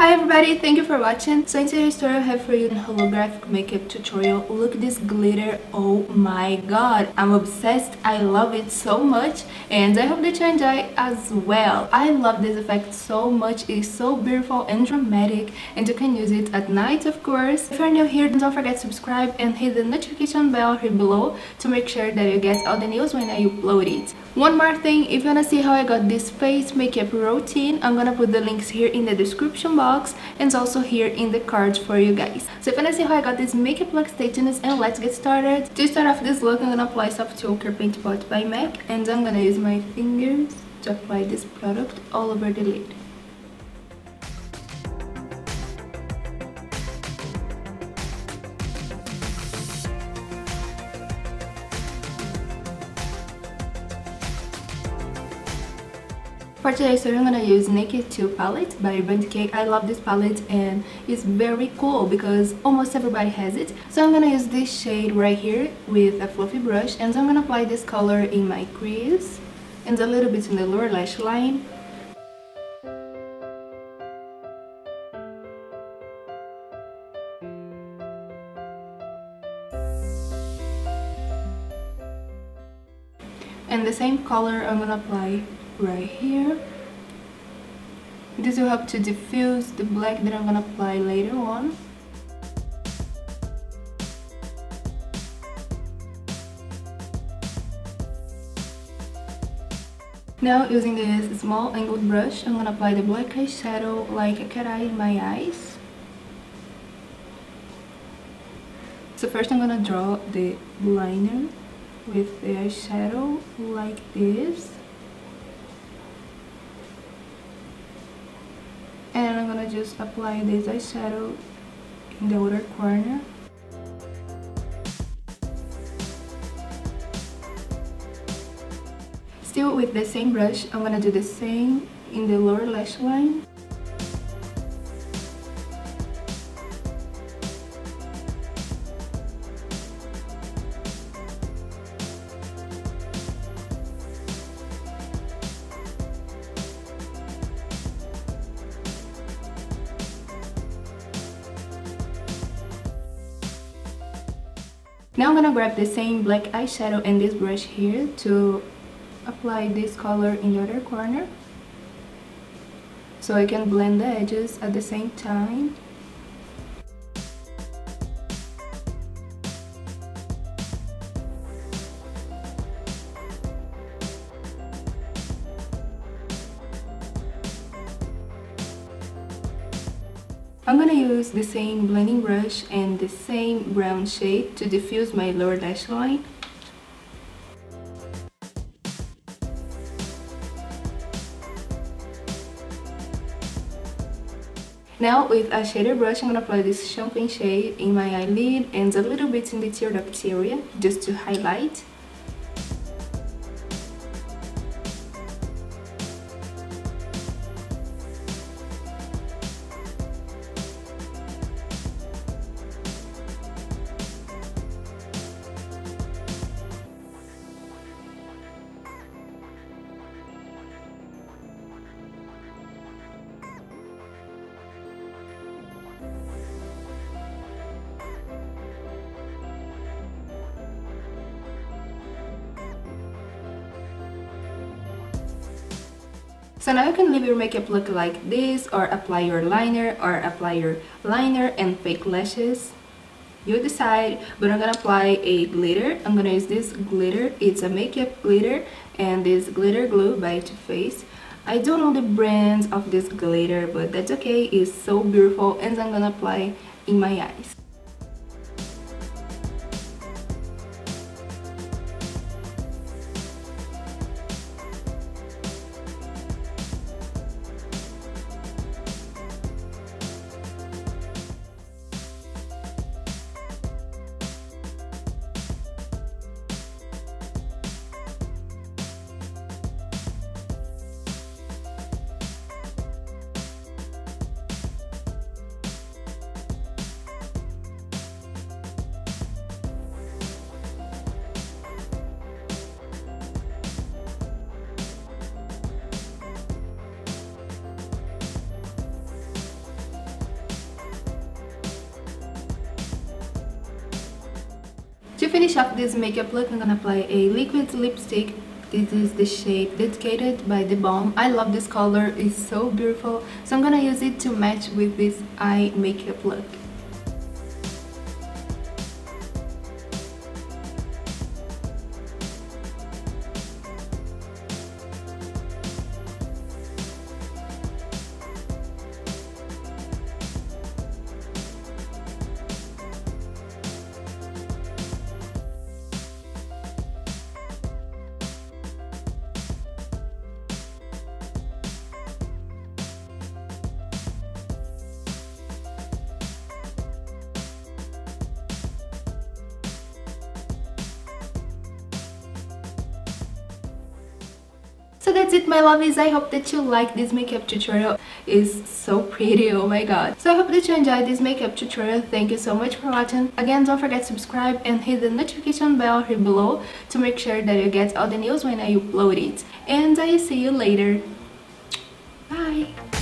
Hi everybody, thank you for watching. So in today's tutorial I have for you a holographic makeup tutorial. Look at this glitter, oh my god, I'm obsessed. I love it so much and I hope that you enjoy as well. I love this effect so much. It's so beautiful and dramatic and you can use it at night, of course. If you're new here, don't forget to subscribe and hit the notification bell here below to make sure that you get all the news when I upload it. One more thing, if you wanna see how I got this face makeup routine, I'm gonna put the links here in the description box and also here in the cards for you guys. So if you wanna see how I got this makeup look, stay tuned and let's get started. To start off this look, I'm gonna apply Soft Ochre Paint Pot by MAC and I'm gonna use my fingers to apply this product all over the lid. For today's tutorial, I'm gonna use Naked 2 palette by Urban Decay. I love this palette and it's very cool because almost everybody has it. So I'm gonna use this shade right here with a fluffy brush and I'm gonna apply this color in my crease and a little bit in the lower lash line. And the same color I'm gonna apply right here. This will help to diffuse the black that I'm gonna apply later on. Now, using this small angled brush, I'm gonna apply the black eyeshadow like a cat eye in my eyes. So first I'm gonna draw the liner with the eyeshadow like this. And I'm gonna just apply this eyeshadow in the outer corner. Still with the same brush, I'm gonna do the same in the lower lash line. Now I'm gonna grab the same black eyeshadow and this brush here to apply this color in the other corner so I can blend the edges at the same time. I'm gonna use the same blending brush and the same brown shade to diffuse my lower lash line. Now with a shader brush, I'm gonna apply this champagne shade in my eyelid and a little bit in the tear duct area just to highlight. So now you can leave your makeup look like this, or apply your liner, and fake lashes. You decide, but I'm gonna apply a glitter. I'm gonna use this glitter. It's a makeup glitter and this glitter glue by Too Faced. I don't know the brands of this glitter, but that's okay. It's so beautiful and I'm gonna apply in my eyes. To finish off this makeup look, I'm gonna apply a liquid lipstick. This is the shade Dedicated by The Balm. I love this color, it's so beautiful. So I'm gonna use it to match with this eye makeup look. So that's it, my lovies. I hope that you like this makeup tutorial. It's so pretty, oh my god. So I hope that you enjoyed this makeup tutorial. Thank you so much for watching. Again, don't forget to subscribe and hit the notification bell here below to make sure that you get all the news when I upload it. And I see you later. Bye!